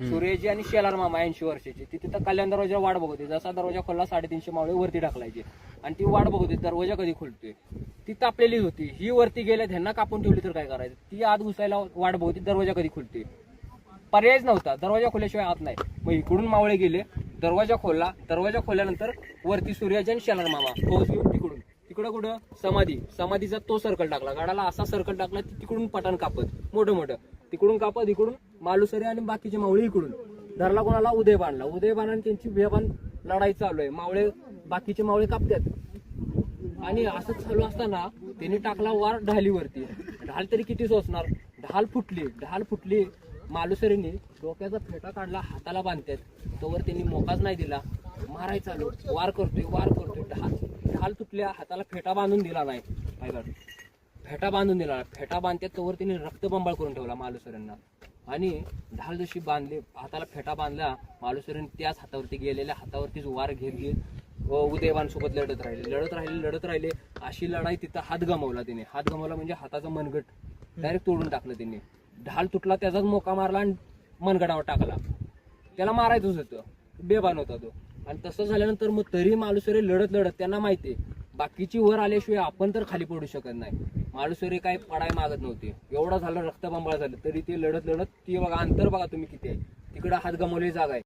सूर्याची आणि शेलार मामा 80 वर्षाची. ती तिथं कल्याण दरवाजा वाट बघते. जसा दरवाजा खोलला 350 मावळे वरती टाकलायचे आणि ती वाट बघते दरवाजा कधी खोलतोय. ती तापलेलीच होती. ही वरती गेल्या ह्यांना कापून ठेवली तर काय करायचं. ती आत घुसायला वाट बघते दरवाजा कधी खोलते. पर्यायच नव्हता. दरवाजा खोल्याशिवाय आत नाही. मग इकडून मावळे गेले, दरवाजा खोलला. दरवाजा खोलल्यानंतर वरती सूर्याची आणि शेलार मामा फौज घेऊन तिकडं कुठं समाधीचा तो सर्कल टाकला. गाडाला असा सर्कल टाकला तिकडून पठाण कापत मोठं तिकडून कापत इकडून मालुसरे आणि बाकीचे मावळे इकडून धरला. कोणाला उदयबानला. उदयबान त्यांची बेबान लढाई चालू आहे. मावळे बाकीचे मावळे कापतात आणि असंच चालू असताना त्यांनी टाकला वार ढालीवरती. ढाल तरी किती सोसणार. ढाल फुटली. मालुसरीने डोक्याचा फेटा काढला, हाताला बांधतात. तोवर त्यांनी मोकाच नाही दिला. माराय चालू. वार करतोय. ढाल तुटल्या. हाताला फेटा बांधून दिला नाही. फेटा बांधतात तोवर त्यांनी रक्तबंबाळ करून ठेवला मालुसऱ्यांना. आणि ढाल जशी बांधली, हाताला फेटा बांधला. मालुसऱ्यांनी त्याच हातावरती गेलेल्या हातावरतीच वार घेत उदयबान सोबत लढत राहिले. अशी लढाई तिथं हात गमावला म्हणजे हाताचं मनगट डायरेक्ट तोडून टाकलं त्यांनी. ढाल तुटला, त्याचाच मोका मारला आणि मनगडावर टाकला. त्याला मारायचंच होतं, बेबान होता तो. आणि तसं झाल्यानंतर मग तरी मालुसरे लढत त्यांना माहिती बाकीची वर आल्याशिवाय आपण तर खाली पडू शकत नाही. मालुसरे काय पडाय मागत नव्हते. एवढं झालं, रक्तबंबाळ झालं, तरी ते लढत ती बघा अंतर बघा तुम्ही किती आहे. तिकडं हात गमावले जागा आहे.